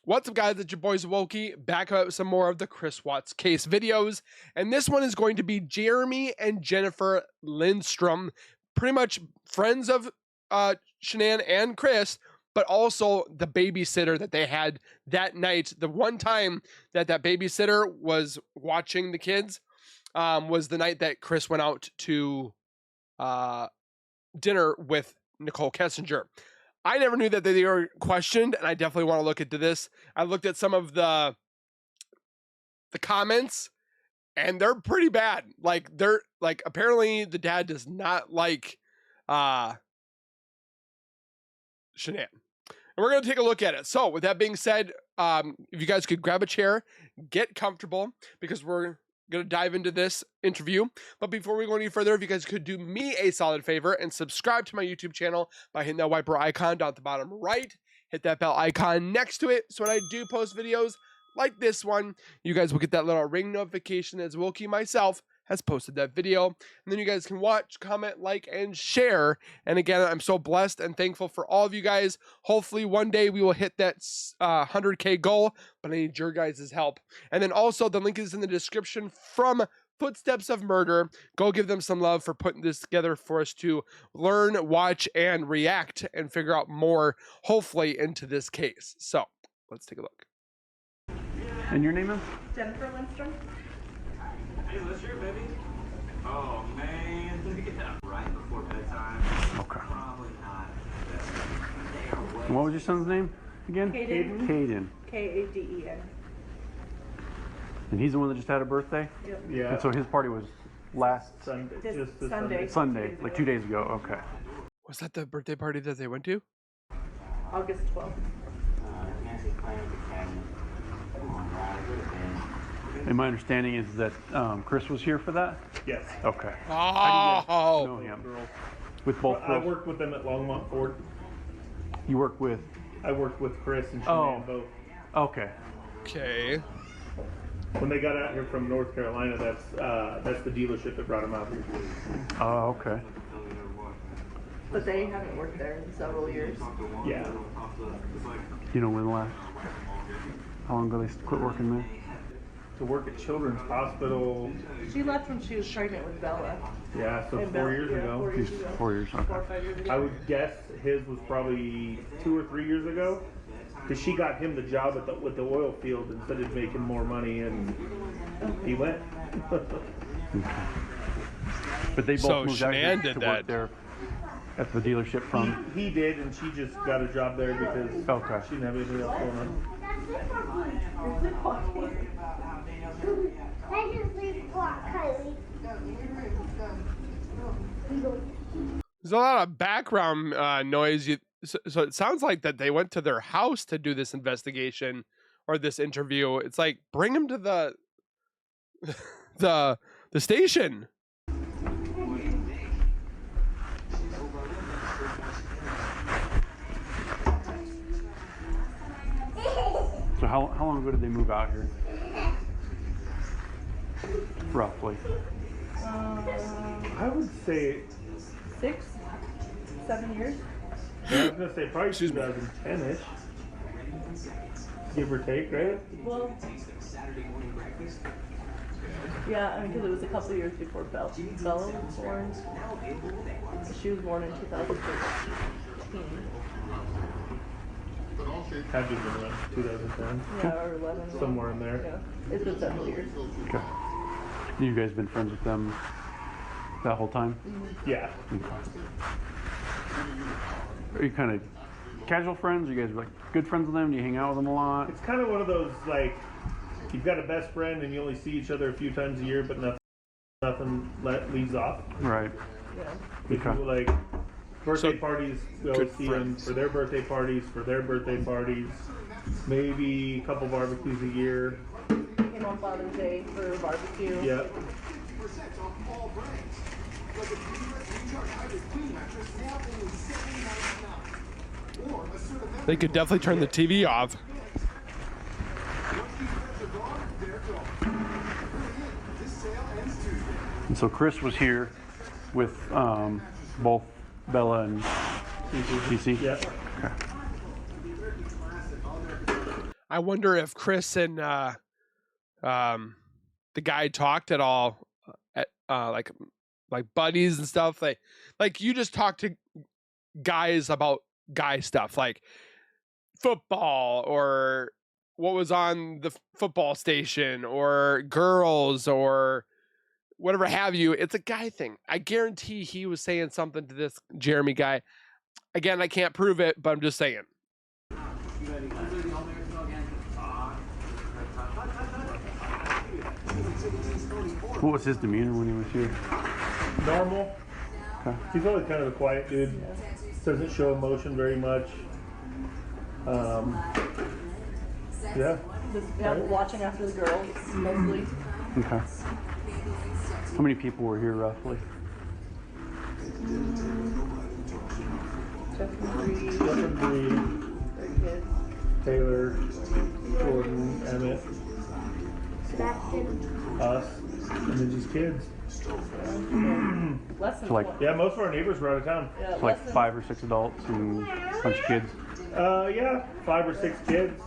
What's up, guys? It's your boy Zowokiy, back up with some more of the Chris Watts case videos. And this one is going to be Jeremy and Jennifer Lindstrom, pretty much friends of Shanann and Chris, but also the babysitter that they had that night. The one time that babysitter was watching the kids was the night that Chris went out to dinner with Nicole Kessinger. I never knew that they were questioned, and I definitely want to look into this. I looked at some of the comments, and they're pretty bad. Like, they're like, apparently the dad does not like Shanann. And we're going to take a look at it. So with that being said, if you guys could grab a chair, get comfortable, because we're going to dive into this interview. But before we go any further, if you guys could do me a solid favor and subscribe to my YouTube channel by hitting that wiper icon down at the bottom right, hit that bell icon next to it, so when I do post videos like this one, you guys will get that little ring notification as Zowokiy myself has posted that video. And then you guys can watch, comment, like, and share. And again, I'm so blessed and thankful for all of you guys. Hopefully one day we will hit that 100K goal, but I need your guys' help. And then also the link is in the description from Footsteps of Murder. Go give them some love for putting this together for us to learn, watch, and react and figure out more, hopefully, into this case. So let's take a look. And your name is? Jennifer Lindstrom. Hey, let's hear it, baby. Oh, man. Did we get that right before bedtime? Okay. Probably not. And what was your son's name again? Caden. Caden. K-A-D-E-N. And he's the one that just had a birthday? Yep. Yeah. And so his party was last Sunday. This Just this Sunday. Sunday, like 2 days ago. Okay. Was that the birthday party that they went to? August 12th. Nancy's playing with the cabinet. Come on, Ryan. It would have been. And my understanding is that Chris was here for that? Yes. Okay. Oh, Know him. Girls. With both I girls? worked with them at Longmont Ford. You work with? I worked with Chris and Oh. Shanann both. Okay. okay. When they got out here from North Carolina, that's the dealership that brought them out here. Oh, okay. But they haven't worked there in several years. Yeah. You know when last? How long ago they quit working there? To work at Children's Hospital. She left when she was pregnant with Bella. Yeah, so And 4 Bella- years yeah, ago. 4 years ago. 4 years. 4 or Okay. 5 years ago. I would guess his was probably 2 or 3 years ago. Because she got him the job with the oil field instead of making more money, and he went. But they both So moved out here Shanann did to that. work there at the dealership from. He did, and she just got a job there because Okay. she didn't have anything else going on. There's a lot of background noise. So it sounds like that they went to their house to do this investigation or this interview. It's like, bring them to the the station. So how long ago did they move out here? Roughly. I would say, 6, 7 years. I was gonna say probably 2010-ish, give or take, right? Well, yeah, I mean, because it was a couple years before Bella was born. She was born in 2013. Had to have been around 2010, Yeah, or 11. somewhere in there. Yeah, it's been several years. Okay. You guys been friends with them that whole time? Yeah. Okay. Are you kind of casual friends? Are you guys like good friends with them? Do you hang out with them a lot? It's kind of one of those, like, you've got a best friend and you only see each other a few times a year, but nothing leaves off. Right. Yeah. If Okay. you, like, birthday So, parties, we always good see them friends. for their birthday parties, maybe a couple barbecues a year. Came on Father's Day for a barbecue. Yep. They could definitely turn the TV off. And so Chris was here with both Bella and TC? Yep. Okay. I wonder if Chris and the guy talked at all, at like buddies and stuff. Like you just talk to guys about guy stuff, like football or what was on the football station or girls or whatever have you. It's a guy thing. I guarantee he was saying something to this Jeremy guy. Again, I can't prove it, but I'm just saying. What was his demeanor when he was here? Normal. Okay. He's always kind of a quiet dude. Doesn't show emotion very much. Yeah. Just watching after the girls, mostly. Okay. How many people were here roughly? Justin Bree, Taylor, Jordan, Emmett, us, and then just kids. Less than So like- one. Yeah, most of our neighbors were out of town. Yeah, Like less than 5 or 6 adults and a bunch of kids. Yeah, 5 or 6 kids.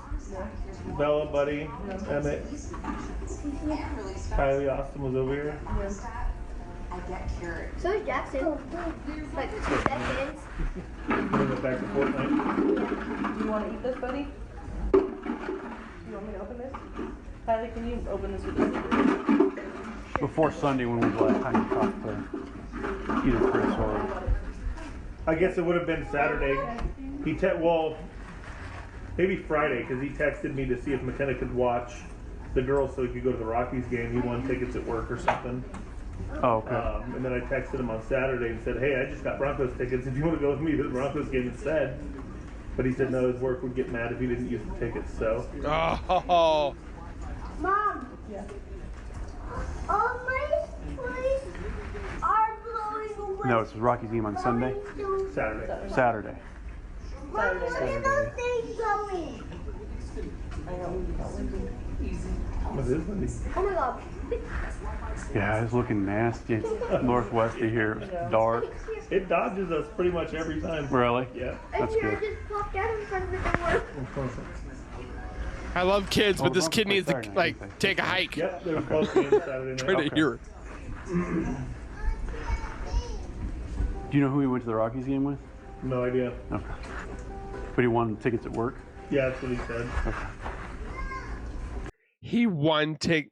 Bella, Buddy, Emmett, Kylie, Austin was over here. So is Jackson. Like 2 seconds. Bring it back to Fortnite. Do you want to eat this, buddy? You want me to open this? Kylie, can you open this with me? Before Sunday, when was the last time you talked to either Chris or... I guess it would have been Saturday. Maybe Friday, because he texted me to see if McKenna could watch the girls so he could go to the Rockies game. He won tickets at work or something. Oh, okay. And then I texted him on Saturday and said, hey, I just got Broncos tickets. If you want to go with me to the Broncos game instead. But he said no, his work would get mad if he didn't use the tickets, so. Oh, Mom. Yeah. All my toys are blowing away. No, it's Rocky's game on Sunday? Saturday. Saturday. Mom, look at those things going. I know. What is Lindy? Oh my god. Yeah, it's looking nasty. Northwest of here, it's dark. It dodges us pretty much every time. Really? Yeah. That's I good. just popped out in front of the door. I love kids, but Oh, this Broncos kid play needs to Saturday night, like don't they? take a hike. Yep, they were both games Saturday night. Try to Okay. hear it. Do you know who he went to the Rockies game with? No idea. Okay. But he won tickets at work? Yeah, that's what he said. He won take.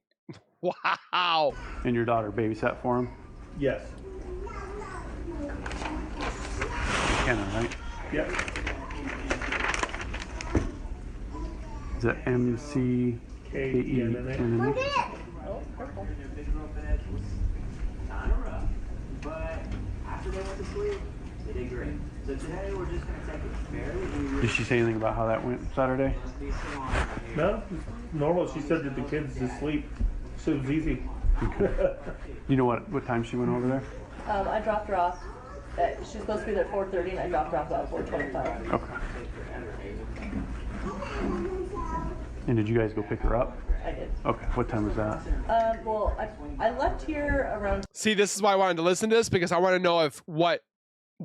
Wow. And your daughter babysat for him? Yes. McKenna, right? Yep. Is that M-C-K-E? K-E-N-N-A. Look at it. Oh, purple. But after they went to sleep, they did great. So today we're just going to take it very easy. Did she say anything about how that went Saturday? No, it's normal. She said that the kids just sleep. So it was easy. You know what time she went over there? I dropped her off. She's supposed to be there at 4:30, and I dropped her off about 4:25. Okay. And did you guys go pick her up? I did. Okay. What time was that? Well, I left here around. See, this is why I wanted to listen to this, because I want to know if what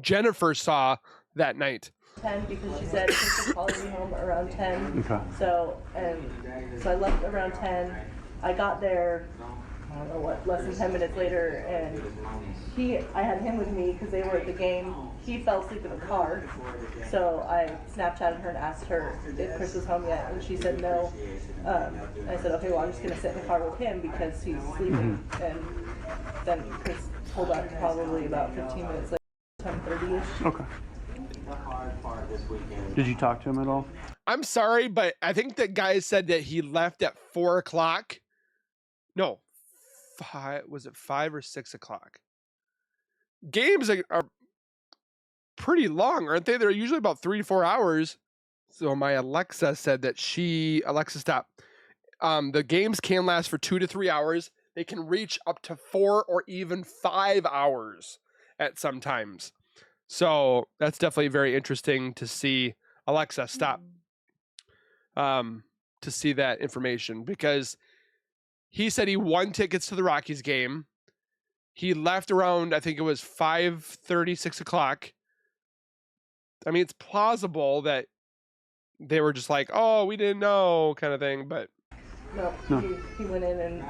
Jennifer saw that night. 10 because she said she was calling me home around 10. Okay. So I left around 10. I got there, I don't know what, less than 10 minutes later, and I had him with me because they were at the game. He fell asleep in the car, so I Snapchatted her and asked her if Chris was home yet, and she said no. I said, okay, well I'm just gonna sit in the car with him because he's sleeping, and then Chris pulled up probably about 15 minutes later, 10:30ish. Okay. Did you talk to him at all? I'm sorry, but I think that guy said that he left at 4 o'clock. No, 5, was it 5 or 6 o'clock? Games are pretty long, aren't they? They're usually about 3 to 4 hours. So my Alexa said that Alexa, stop. The games can last for 2 to 3 hours. They can reach up to 4 or even 5 hours at some times. So that's definitely very interesting to see. Alexa, stop. To see that information, because he said he won tickets to the Rockies game. He left around, I think it was 5:30, 6 o'clock. I mean, it's plausible that they were just like, oh, we didn't know kind of thing. But No, No. He went in and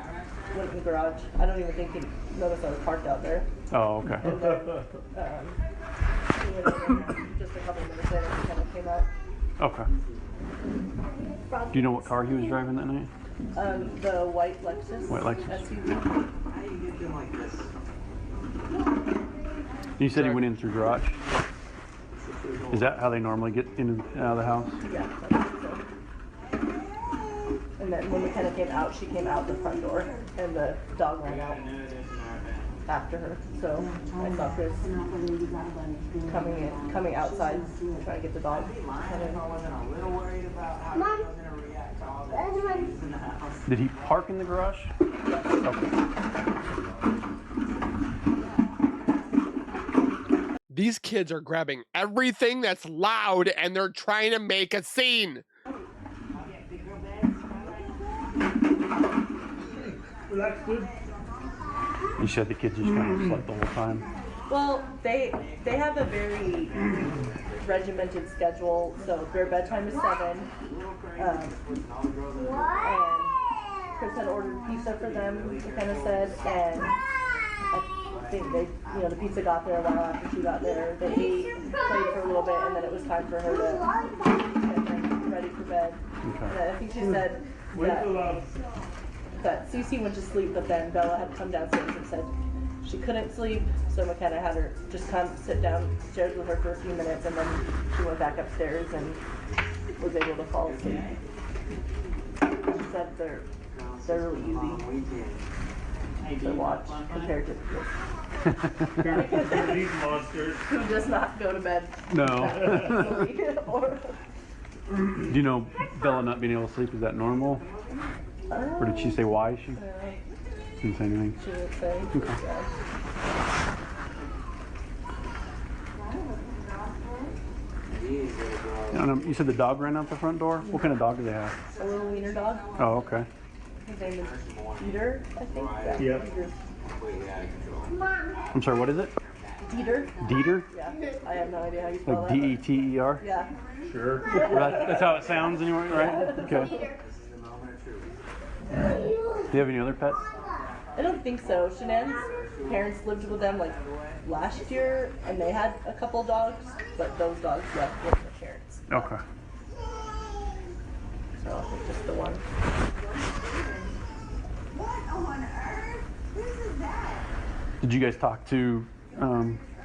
went in the garage. I don't even think he noticed I was parked out there. Oh, okay. And then he went in and just a couple of minutes later he kind of came out. Okay. Do you know what car he was driving that night? The white Lexus. White Lexus. SUV. How do you get like this? You said he went in through garage. Is that how they normally get in and out of the house? Yeah, I think so. And then when McKenna came out, she came out the front door, and the dog ran out after her. So I saw Chris coming outside, trying to get the dog. Mom, Did he park in the garage? Okay. these kids are grabbing everything that's loud and they're trying to make a scene. Relax, dude. You said the kids just kind of slept the whole time. Well, they have a very regimented schedule. So their bedtime is 7. And Chris had ordered pizza for them, McKenna said, and I think the pizza got there a while after she got there. They ate, played for a little bit, and then it was time for her to get ready for bed. Okay. And I think she said that Cece went to sleep, but then Bella had come downstairs and said she couldn't sleep, so McKenna had her just come sit downstairs with her for a few minutes, and then she went back upstairs and was able to fall asleep. She said they're really easy to watch compared to These monsters. who does not go to bed. No. Or, Do you know Bella not being able to sleep, is that normal? Or did she say why? She didn't say anything. she would say. Okay. Yeah. And, you said the dog ran out the front door? What kind of dog do they have? A little wiener dog. Oh, okay. His name is Peter, I think. Yeah. Peter. I'm sorry, what is it? Dieter. Dieter? Yeah. I have no idea how you spell Like that. D-E-T-E-R? Yeah. Sure. That's how it sounds anyway, right? Okay. Do you have any other pets? I don't think so. Shanann's parents lived with them like last year, and they had a couple dogs, but those dogs left with their parents. Okay. So I think just the one. what on earth? This is that. Did you guys talk to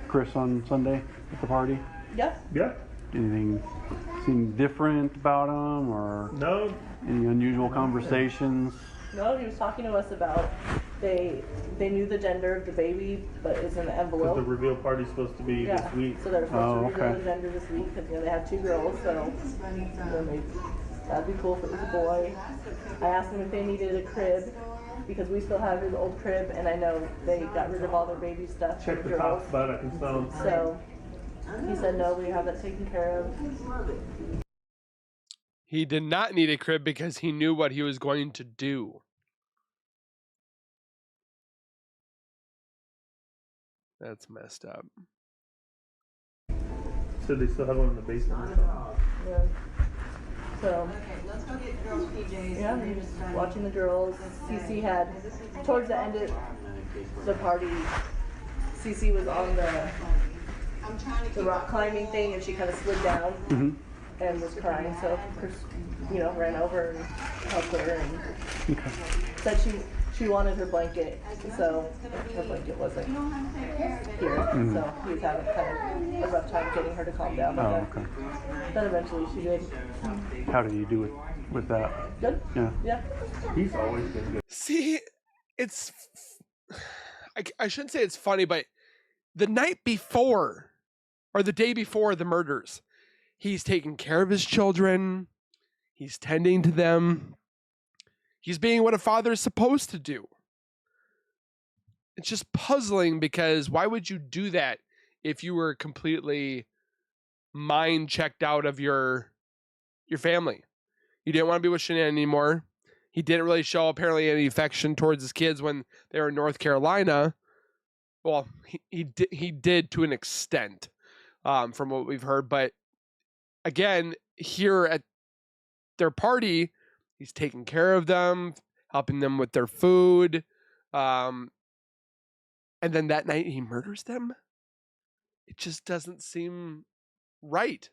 Chris on Sunday at the party? Yeah. Yeah. Anything seem different about him, or No. any unusual conversations? No, he was talking to us about they knew the gender of the baby, but it's in the Because envelope. the reveal party's supposed to be this week. So they're supposed to reveal okay. the gender this week because they have 2 girls. So maybe that'd be cool if it was a boy. I asked them if they needed a crib because we still have his old crib, and I know they got rid of all their baby stuff for Check the the girls. top buttock and so. So he said no, we have that taken care of. He did not need a crib because he knew what he was going to do. That's messed up. Said they still have one in the basement or something. Yeah. So yeah, he was watching the girls. Cece had towards the end of the party. Cece was on the rock climbing thing, and she kind of slid down Mm-hmm. and was crying. So Chris, ran over and helped her and Okay. said she wanted her blanket, so her blanket wasn't here. So he was having kind of a rough time getting her to calm down. But Oh, okay. then eventually she did. How did you do with that? Good. Yeah. Yeah. He's always been good. See, I shouldn't say it's funny, but the night before or the day before the murders, he's taking care of his children. He's tending to them. He's being what a father is supposed to do. It's just puzzling because why would you do that if you were completely mind checked out of your family? You didn't want to be with Shanann anymore. He didn't really show apparently any affection towards his kids when they were in North Carolina. Well, he did to an extent, from what we've heard. But again, here at their party, he's taking care of them, helping them with their food. And then that night he murders them. It just doesn't seem right.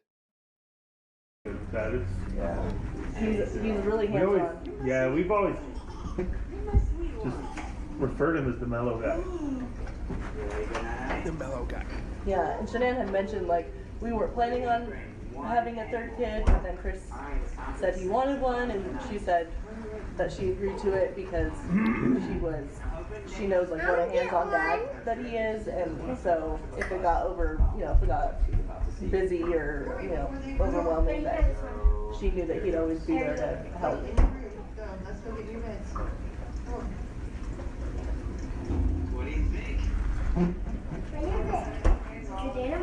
That is, Yeah. He's really we always, hands-on. yeah, we've always just referred him as the mellow guy. The mellow guy. Yeah, and Shanann had mentioned, like, we were planning on having a third kid, and then Chris said he wanted one, and she said that she agreed to it because she knows, like, what a hands-on dad that he is, and so if it got if it got busy or, overwhelming, that she knew that he'd always be there to help. What do you think?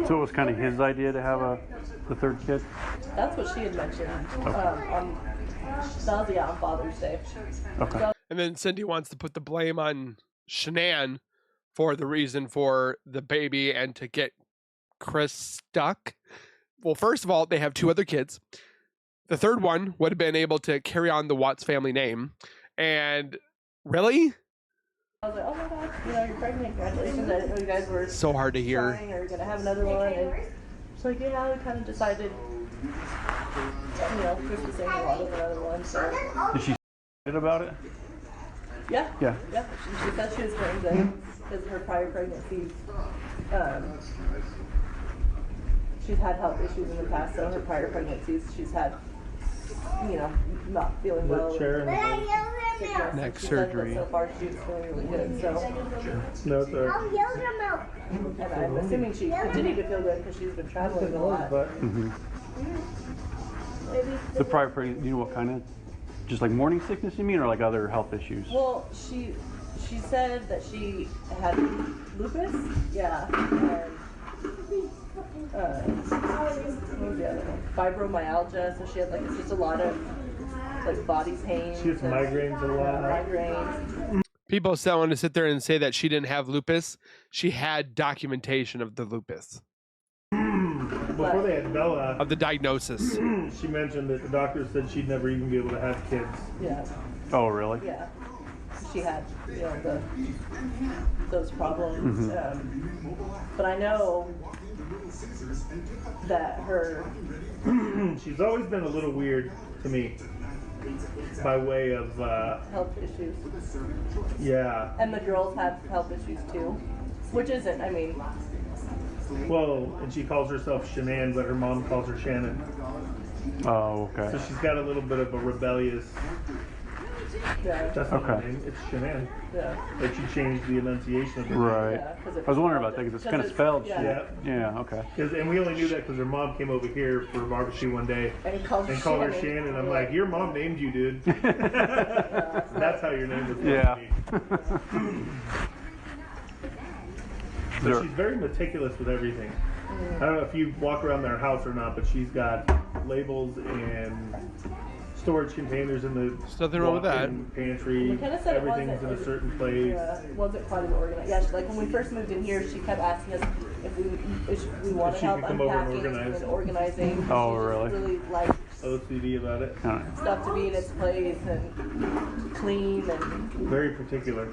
So it was kind of his idea to have the third kid? That's what she had mentioned on Father's Day. Okay. And then Cindy wants to put the blame on Shanann for the reason for the baby and to get Chris stuck. Well, first of all, they have 2 other kids. The third one would have been able to carry on the Watts family name. And really? I was like, oh my gosh, you're pregnant, congratulations. I didn't know you guys were So hard to hear. trying or going to have another one. And she's like, yeah, we kind of decided, Chris was saying a lot of another one. So. Did she say about it? Yeah. Yeah. Yeah. She said she was going to, because her prior pregnancies, she's had health issues in the past, so her prior pregnancies, she's had, not feeling well. Sickness. Neck She said that surgery. So far, she's feeling really good. So, No, it's alright. and I'm assuming she continued to feel good because she's been traveling a lot. But The prior pregnancy, do you know what kind of? Just like morning sickness, you mean, or like other health issues? Well, she said that she had lupus. Yeah. And, what was the other one? Fibromyalgia. So she had it's just a lot of body pain. she has migraines a lot. Migraines. People still want to sit there and say that she didn't have lupus. She had documentation of the lupus, Before they had Bella, of the diagnosis. she mentioned that the doctor said she'd never even be able to have kids. Yeah. Oh, really? Yeah. She had, those problems. But I know that her. She's always been a little weird to me, by way of health issues. yeah. And the girls have health issues too, which isn't, Well, and she calls herself Shanann, but her mom calls her Shannan. Oh, okay. So she's got a little bit of a rebellious. yeah. That's not her Okay. name. It's Shanann. Yeah. But she changed the enunciation of it. Right. Yeah, 'cause I was wondering about that because it's kind of spelled. Yeah. Yeah. Yeah, okay. And we only knew that because her mom came over here for a barbecue one day And called and her called her Shannon. Shannon. I'm like, your mom named you, dude. That's how your name was supposed Yeah. to be. But she's very meticulous with everything. I don't know if you walk around their house or not, but she's got labels and storage containers in the There's nothing wrong with that. walk-in pantry. We kinda said it Everything's in a wasn't- certain place. Yeah, it wasn't quite as organized. Yeah, when we first moved in here, she kept asking us if we wanted If she help could come over and unpacking organize. and organizing. Oh, She just really? really liked OCD about it. All right. stuff to be in its place and clean and. Very particular.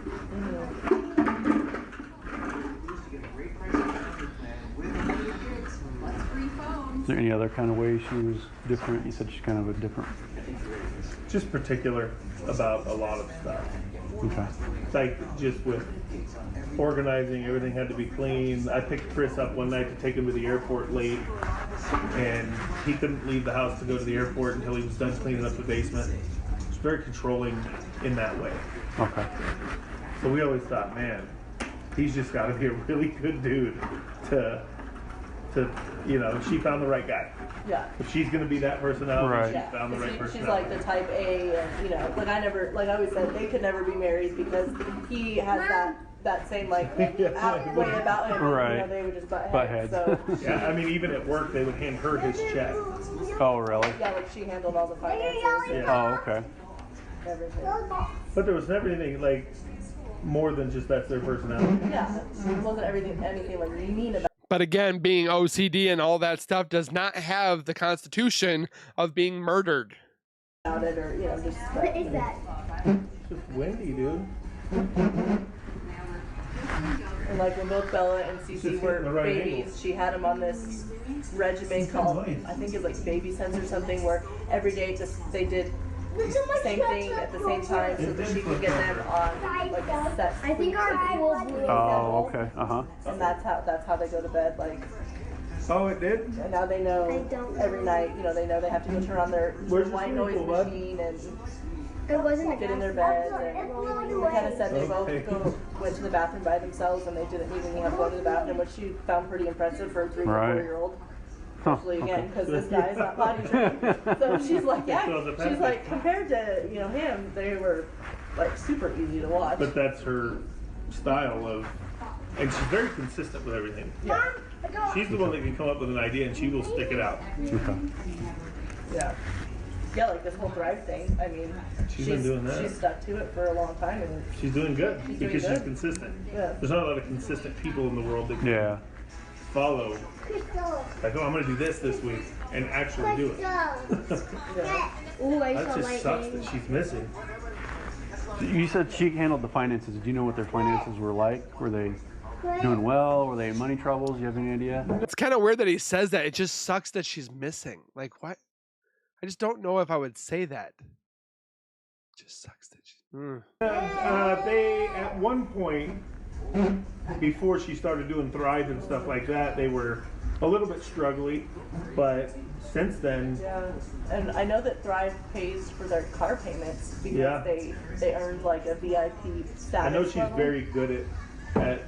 Is there any other kind of way she was different? You said she's kind of a different. Just particular about a lot of stuff. Okay. Like just with organizing, everything had to be clean. I picked Chris up one night to take him to the airport late, and he couldn't leave the house to go to the airport until he was done cleaning up the basement. It's very controlling in that way. Okay. So we always thought, man, he's just got to be a really good dude to she found the right guy. Yeah. If she's gonna be that personality, Right. she's Yeah, found the right she's personality. like the type A, and I always said they could never be married because he has that same way about him. Right. They would just butt Butt heads. heads. So Yeah, I mean, even at work, they would hand her his check. Oh, really? yeah, she handled all the finances and Oh, okay. everything. But there was never anything like more than just that's their personality. Yeah, it wasn't anything like mean about. But again, being OCD and all that stuff does not have the constitution of being murdered. about it, or just. What is that? It's just windy, dude. And like when both Bella and Cece Just were hitting the right babies, angle. she had them on this regimen called, I think it's like Baby Sense or something, where every day they did the same thing at the same time so that she could get them on like a set. I think our pool blew. Oh, okay. And that's how they go to bed. Like, Oh, it did? and now they know I don't every night. They know they have to go turn on their Where's your white swimming noise pool, bud? machine and It wasn't a get in their gas. bed. And they kind of said they Okay. both went to the bathroom by themselves, and they didn't even have to go to the bathroom, which she found pretty impressive for a 3 or Right. 4-year-old. Huh, Especially again, okay. because this guy is not potty trained. So she's like, yeah. So the She's benefit. like, compared to him, they were like super easy to watch. But that's her style of, and she's very consistent with everything. Yeah, She's the one that can come up with an idea and she will stick it out. Okay. yeah, yeah. Like this whole Thrive thing. I mean, She's been doing that. She's stuck to it for a long time, and She's doing good doing because she's good. consistent. yeah. There's not a lot of consistent people in the world that can Yeah. follow. Like, oh, I'm going to do this week and actually do it. yeah. Ooh, I That saw just sucks lightning. that she's missing. You said she handled the finances. Do you know what their finances were like? Were they doing well? Were they in money troubles? Do you have any idea? It's kind of weird that he says that. It just sucks that she's missing. Like, what? I just don't know if I would say that. It just sucks that she's. They, at one point, before she started doing Thrive and stuff like that, they were a little bit struggling, but since then, Yeah, and I know that Thrive pays for their car payments because Yeah. they earned like a VIP status. I know she's level. very good at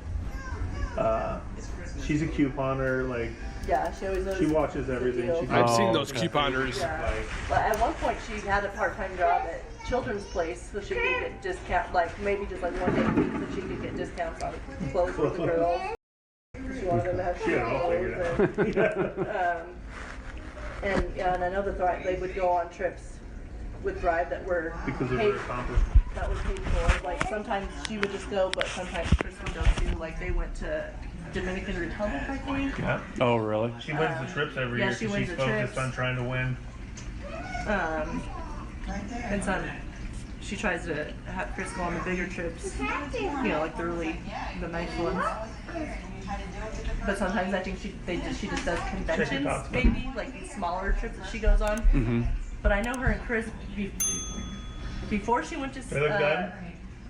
she's a couponer, like, Yeah, she always knows. she watches the everything. deal. She I've seen Oh, those okay. couponers. Yeah. Like, But at one point she had a part-time job at Children's Place, so she could get discount, like maybe just like one day a week, so she could get discounts on clothes for the girls. She wanted them to have she had it all figured out. And I know that Thrive, they would go on trips with Thrive that were Because of paid, her accomplishment. that was paid for. Like sometimes she would just go, but sometimes Chris would go too. Like they went to Dominican Republic, I think. Yeah. Oh, really? She wins the trips every yeah, year she because wins she's the focused trips. on trying to win. And some, she tries to have Chris go on the bigger trips, like the nice ones. But sometimes I think she just does conventions, thoughts. maybe like these smaller trips that she goes on. Mm-hmm. But I know her and Chris before she went to They look good?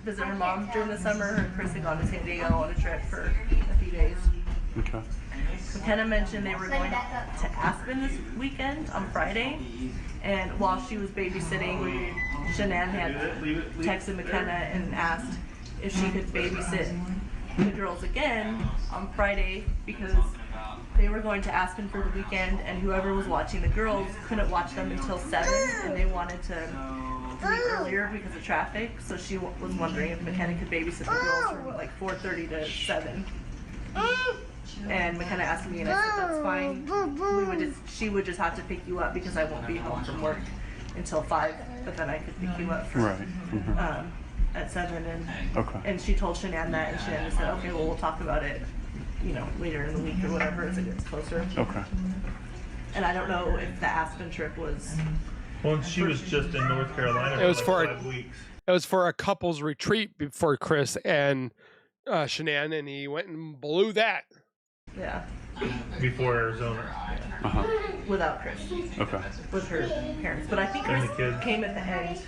visit her mom during the summer. Her and Chris had gone to San Diego on a trip for a few days. Okay. McKenna mentioned they were going to Aspen this weekend on Friday, and while she was babysitting, Shanann had texted McKenna and asked if she could babysit the girls again on Friday because they were going to Aspen for the weekend, and whoever was watching the girls couldn't watch them until 7, and they wanted to leave earlier because of traffic. So she was wondering if McKenna could babysit the girls from like 4:30 to 7. And McKenna asked me, and I said that's fine. She would just have to pick you up because I won't be home from work until 5. But then I could pick you up for, Right. Mhm. at 7. Okay. And she told Shanann that, and Shanann said, okay, well we'll talk about it, later in the week or whatever as it gets closer. Okay. And I don't know if the Aspen trip was. Well, she was just in North Carolina It was for for like 5 weeks. It was for a couples retreat before Chris and Shanann, and he went and blew that. Yeah, Before Arizona. Uh-huh. without Chris, Okay. with her parents. But I think And Chris the kids. came at the end.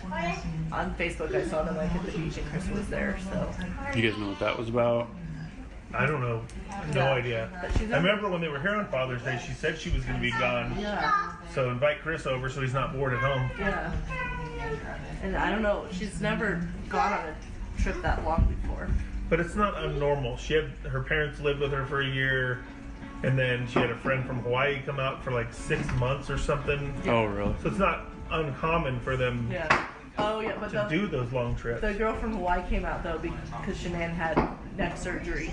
On Facebook, I saw them like at the beach, and Chris was there. So You guys know what that was about? I don't know. No Yeah. idea. But she's I remember when they were here on Father's Day, she said she was going to be gone. yeah, So invite Chris over so he's not bored at home. yeah. And I don't know. She's never gone on a trip that long before. But it's not abnormal. She had her parents lived with her for a year, and then she had a friend from Hawaii come out for like 6 months or something. Oh, really? So it's not uncommon for them Yeah. Oh yeah, but to do those long trips. the girl from Hawaii came out though because Shanann had neck surgery.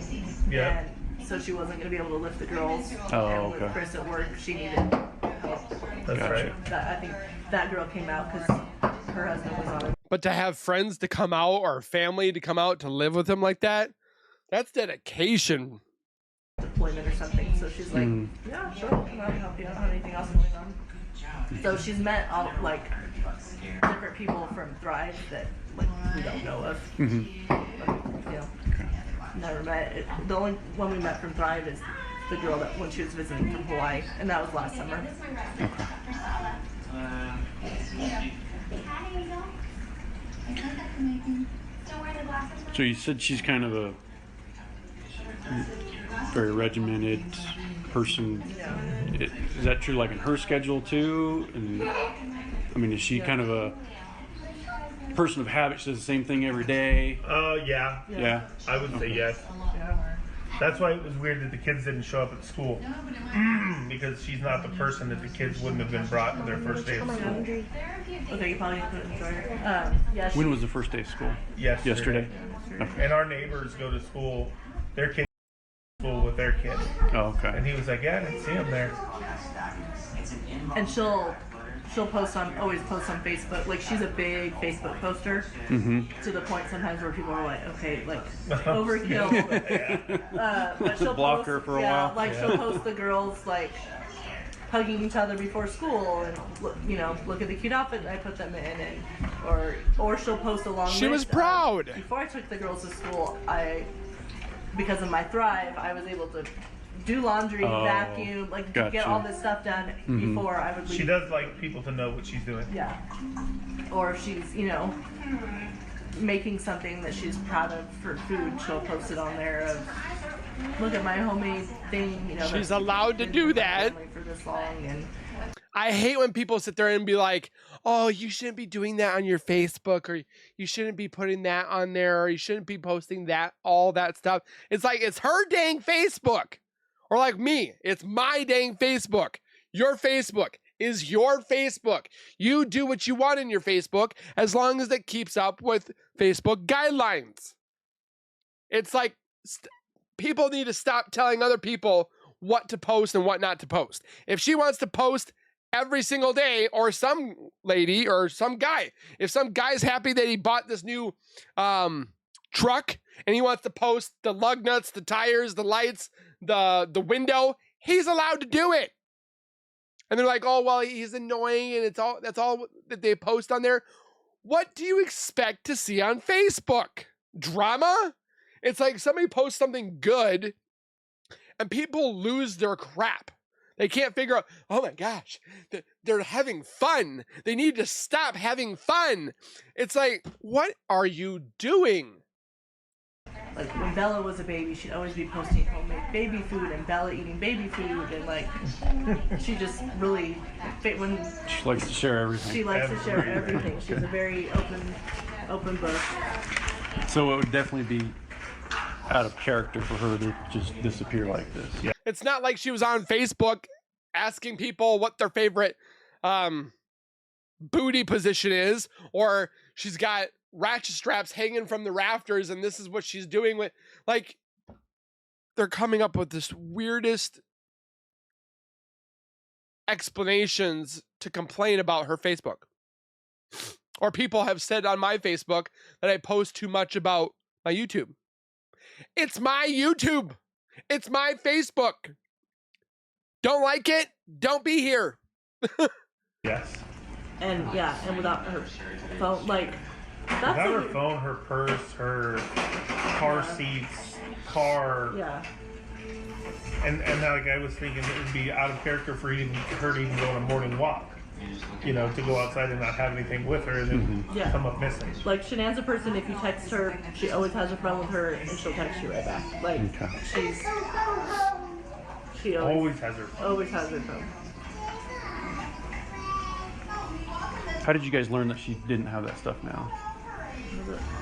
Yeah. And so she wasn't going to be able to lift the girls. Oh, and with okay. Chris at work, she needed help. That's Gotcha. right. I think that girl came out because her husband was on But to have friends to come out or family to come out to live with him like that, that's dedication. a deployment or something. So she's like, yeah, sure, I'll come out and help you. I don't have anything else going on. So she's met different people from Thrive that like we don't know of. But, you know, never met. The only one we met from Thrive is the girl that when she was visiting from Hawaii, and that was last summer. So you said she's kind of a very regimented person. Is that true, like in her schedule too? And I mean, is she kind of a person of habit? She does the same thing every day? Yeah. I would say yes. That's why it was weird that the kids didn't show up at school. Because she's not the person that the kids wouldn't have been brought to their first day of school. Okay, you probably put it in the yeah. When was the first day of school? Yesterday. Okay. And our neighbors go to school. Their kids go to school with their kids. Oh, okay. And he was like, yeah, I didn't see him there. And she'll always post on Facebook. Like, she's a big Facebook poster. To the point sometimes where people are like, okay, like overkill. But she'll block post, her for a while. Like she'll post the girls like hugging each other before school, and you know, look at the cute outfit that I put them in, and or she'll post a long list. She was proud. Before I took the girls to school, because of my Thrive, I was able to do laundry, vacuum, like get all this stuff done before I would leave. She does like people to know what she's doing. Yeah. Or if she's, you know, making something that she's proud of for food, she'll post it on there of, look at my homemade thing, you know. She's allowed to do that. For this long, and I hate when people sit there and be like, oh, you shouldn't be doing that on your Facebook, or you shouldn't be putting that on there, or you shouldn't be posting that, all that stuff. It's like, it's her dang Facebook. Or like me, it's my dang Facebook. Your Facebook is your Facebook. You do what you want in your Facebook as long as it keeps up with Facebook guidelines. It's like people need to stop telling other people what to post and what not to post. If she wants to post every single day, or some lady or some guy, if some guy's happy that he bought this new truck and he wants to post the lug nuts, the tires, the lights, the window, he's allowed to do it. And they're like, oh, well, he's annoying, and that's all that they post on there. What do you expect to see on Facebook? Drama? It's like somebody posts something good and people lose their crap. They can't figure out, oh my gosh, they're having fun. They need to stop having fun. It's like, what are you doing? like when Bella was a baby, she'd always be posting homemade baby food and Bella eating baby food, and like she just really when she likes to share everything. She likes to share everything. She's a very open book. So it would definitely be out of character for her to just disappear like this. Yeah. It's not like she was on Facebook asking people what their favorite booty position is, or she's got ratchet straps hanging from the rafters and this is what she's doing with, like, they're coming up with this weirdest explanations to complain about her Facebook. Or people have said on my Facebook that I post too much about my YouTube. It's my YouTube. It's my Facebook. Don't like it? Don't be here. Yes. And yeah, and without her phone, like that's without her phone, her purse, her car seats, car. Yeah. And like I was thinking, it would be out of character for her to even go on a morning walk. You know, to go outside and not have anything with her and then come up missing. Like Shanann's a person, if you text her, she always has her phone with her and she'll text you right back. Like she always has her phone. Always has her phone. How did you guys learn that she didn't have that stuff now?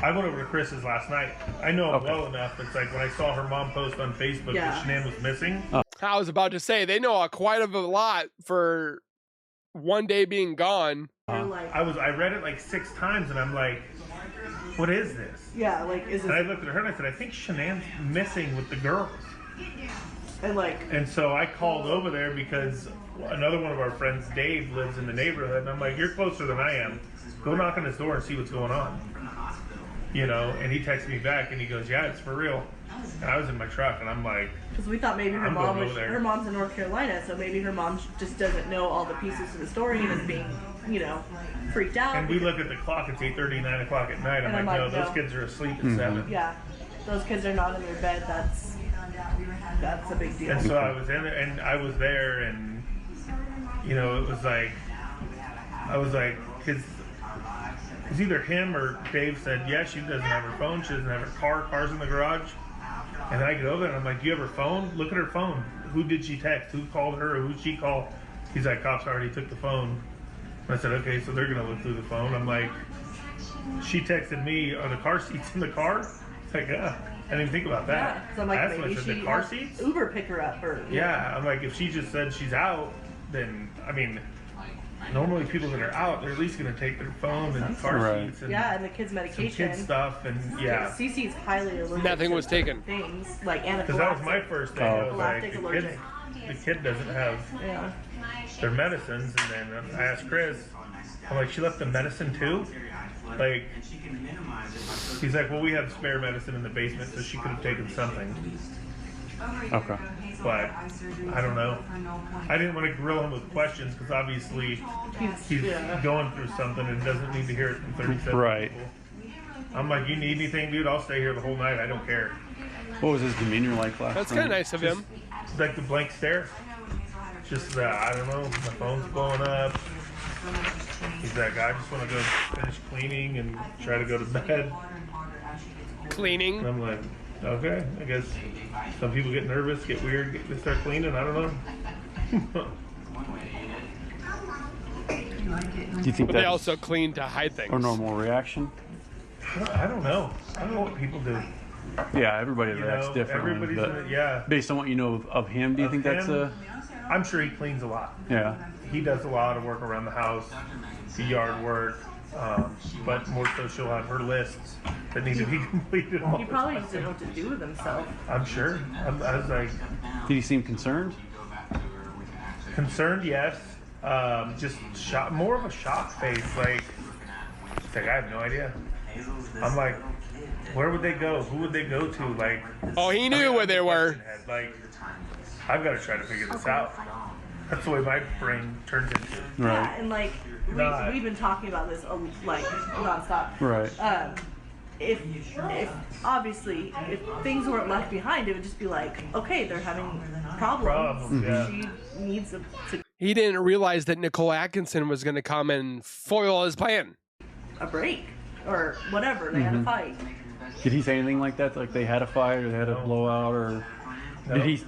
I went over to Chris's last night. I know him well enough. It's like when I saw her mom post on Facebook that Shanann was missing. I was about to say, they know quite a lot for one day being gone. I read it like 6 times and I'm like, what is this? Yeah, like is this? And I looked at her and I said, I think Shanann's missing with the girls. And so I called over there because another one of our friends, Dave, lives in the neighborhood, and I'm like, you're closer than I am. Go knock on his door and see what's going on. You know, and he texted me back and he goes, yeah, it's for real. And I was in my truck, and I'm like, Because we thought maybe her I'm mom going was, over there. her mom's in North Carolina, so maybe her mom just doesn't know all the pieces to the story and is being, you know, freaked out. and we look at the clock, it's 8:30, 9 o'clock at night. I'm And like, I'm no, like, those no. kids are asleep at 7. Yeah, those kids are not in their bed. That's a big deal. And so I was in there, and I was there, and, you know, it was like, I was like, it's either him or Dave said, yeah, she doesn't have her phone, she doesn't have her car's in the garage. And I go over and I'm like, do you have her phone? Look at her phone. Who did she text? Who called her? Who did she call? He's like, cops already took the phone. And I said, okay, so they're gonna look through the phone. I'm like, she texted me, are the car seats in the car? It's like, yeah, I didn't even think about that. Yeah, because I'm like, I asked him, I maybe said, she the car has seats? Uber pick her up or Yeah, I'm like, if she just said she's out, then, I mean, normally people that are out, they're at least going to take their phone and car Right. seats and Yeah, and the kids' some medication. kid stuff, and yeah. Cece's highly allergic. Nothing to was taken. Things like anaphylactic. Because that was my first thing. I was like, Galactic the allergic. kid doesn't have Yeah. their medicines, and then I asked Chris, I'm like, she left the medicine too? Like, he's like, well, we have spare medicine in the basement, so she could have taken something. Okay. But I don't know. I didn't want to grill him with questions because obviously he's going through something and doesn't need to hear it from 37 Right. people. I'm like, you need anything, dude? I'll stay here the whole night. I don't care. What was his demeanor like last That's night? kind of nice of him. It's like the blank stare. Just I don't know. My phone's blowing up. He's like, I just want to go finish cleaning and try to go to bed. And Cleaning. I'm like, okay. I guess some people get nervous, get weird, they start cleaning. I don't know. Do you think But they that's also clean to hide things. a normal reaction? I don't know. I don't know what people do. Yeah, everybody You reacts know, differently. everybody's But in it, yeah. based on what you know of him, do you Of think that's him? a I'm sure he cleans a lot. yeah? He does a lot of work around the house, the yard work, but more so she'll have her lists that need to be completed. all He the probably time. just didn't know what to do with himself. I'm sure. I was like, Did he seem concerned? concerned, yes. Just shock, more of a shock face. Like, it's like, I have no idea. I'm like, where would they go? Who would they go to? Like, Oh, he knew where they were. Like, I've got to try to figure this out. That's the way my brain turns into. Yeah, Right. and like we've been talking about this like nonstop. Right. If obviously if things weren't left behind, it would just be like, okay, they're having problems. Yeah. She needs to He didn't realize that Nicole Atkinson was going to come and foil his plan. a break or whatever. They had a fight. Did he say anything like that? Like they had a fight or they had a blowout or No. did he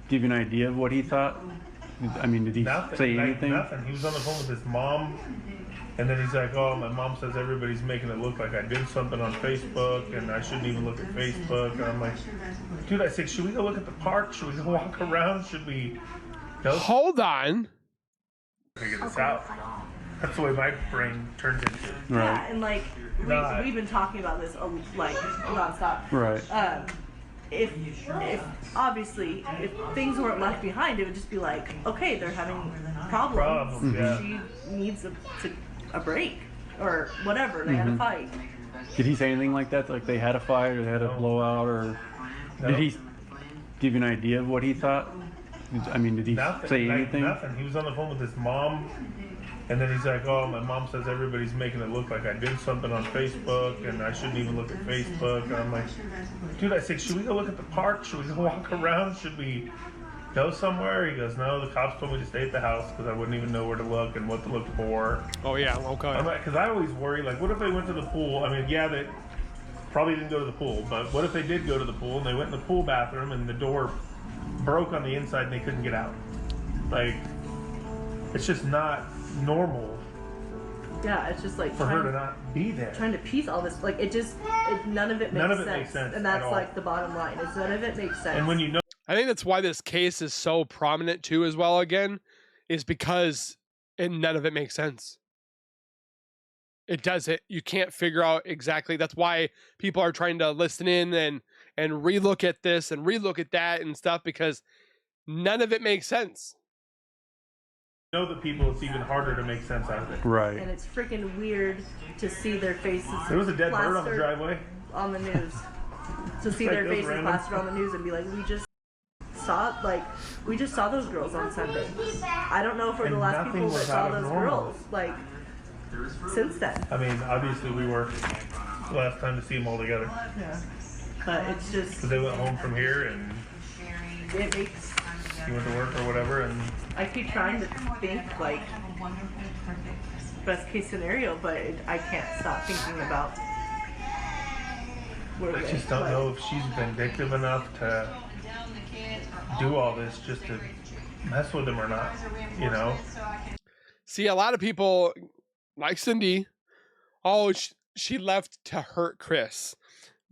give you an idea of what he thought? I mean, did he Nothing. say Like, anything? nothing. He was on the phone with his mom, and then he's like, "Oh, my mom says everybody's making it look like I did something on Facebook, and I shouldn't even look at Facebook." And I'm like, "Dude," I said, "Should we go look at the park? Should we go walk around? Should we go Hold on. figure this out?" That's the way my brain turns into. Yeah, Right. and like we've been talking about this like nonstop. Right. If obviously if things weren't left behind, it would just be like, okay, they're having problems. Yeah. She needs a break or whatever. They had a fight. Did he say anything like that? Like they had a fight or they had a blowout or No. did he give you an idea of what he thought? I mean, did he Nothing. say Like, anything? nothing. He was on the phone with his mom, and then he's like, "Oh, my mom says everybody's making it look like I did something on Facebook, and I shouldn't even look at Facebook." And I'm like, "Dude," I said, "Should we go look at the park? Should we go walk around? Should we go somewhere?" He goes, "No, the cops told me to stay at the house because I wouldn't even know where to look and what to look for." Oh, yeah. Okay. I'm like, because I always worry, like, what if they went to the pool? I mean, yeah, they probably didn't go to the pool, but what if they did go to the pool and they went in the pool bathroom and the door broke on the inside and they couldn't get out? Like, it's just not normal Yeah, it's just like for her to not be there. trying to piece all this. Like none of it makes None of it sense. makes sense And at that's all. like the bottom line. Is none of it makes sense. And when you know, I think that's why this case is so prominent too, as well. Again, is because none of it makes sense. It does it. You can't figure out exactly. That's why people are trying to listen in and relook at this and relook at that and stuff, because none of it makes sense. the people, it's even harder to make sense out of it. Right. and it's freaking weird to see their faces. There was a dead bird on the plastered driveway. on the news. to see like their those faces random- plastered on the news and be like, we just saw those girls on Sunday. I don't know if we're the And last nothing people that was saw out of those normal. girls, like, since then. I mean, obviously we were the last time to see them all together. Yeah. But it's just, Because they went home from here and it makes, he went to work or whatever, and I keep trying to think, like, best case scenario, but I can't stop thinking about where I they, just don't but- know if she's vindictive enough to do all this just to mess with him or not, you know? See, a lot of people, like Cindy, oh, she left to hurt Chris.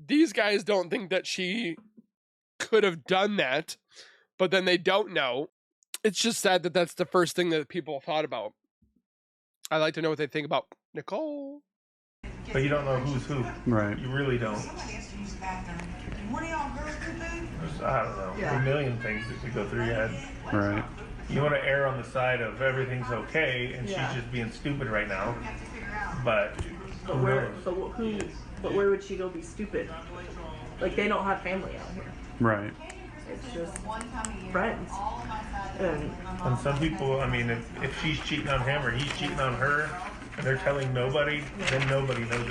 These guys don't think that she could have done that, but then they don't know. It's just sad that that's the first thing that people thought about. I'd like to know what they think about Nicole. But you don't know who's who. Right. You really don't. There's, I don't know, Yeah. a million things that could go through your head. Right. You want to err on the side of everything's okay and Yeah. she's just being stupid right now. But But who where, knows? but where would she go be stupid? Like, they don't have family out here. Right. It's just friends. And some people, I mean, if she's cheating on him or he's cheating on her and they're telling nobody, then nobody knows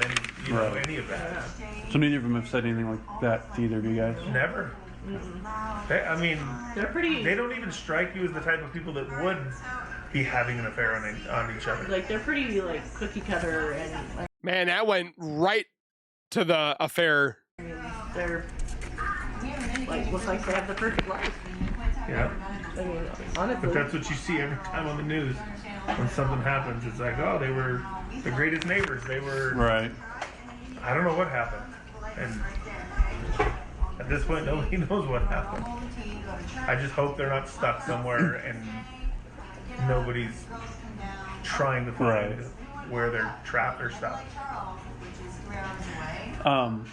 Right. any of that. So neither of them have said anything like that to either of you guys? Never. I mean, they're pretty, they don't even strike you as the type of people that would be having an affair on each other. like, they're pretty, like, cookie cutter, and, like, Man, that went right to the affair. I mean, they're, like, looks like they have the perfect life. Yeah. I mean, But honestly. that's what you see every time on the news. When something happens, it's like, oh, they were the greatest neighbors. They were, Right. I don't know what happened. And at this point, nobody knows what happened. I just hope they're not stuck somewhere and nobody's trying to find Right. where they're trapped or stuff.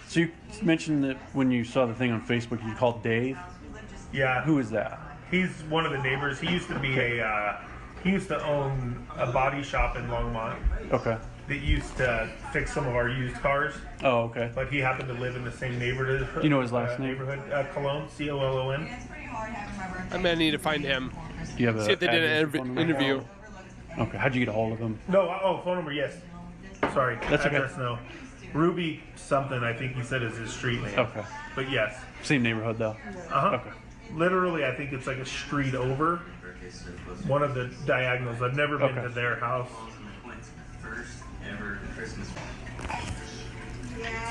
So you mentioned that when you saw the thing on Facebook, you called Dave. Yeah. Who is that? He's one of the neighbors. He used to be he used to own a body shop in Longmont Okay. that used to fix some of our used cars. Oh, okay. But he happened to live in the same neighborhood. Do you know his last name? Neighborhood, Cologne, Collon. I'm gonna need to find him. Do you have a See if they did an address or phone number? interview. Okay. How'd you get a hold of him? No, phone number, yes. Sorry, That's okay. address, no. Ruby something, I think he said is his street name. Okay. But yes. Same neighborhood though. Uh-huh. Okay. Literally, I think it's like a street over. One of the diagonals. I've never been Okay. to their house.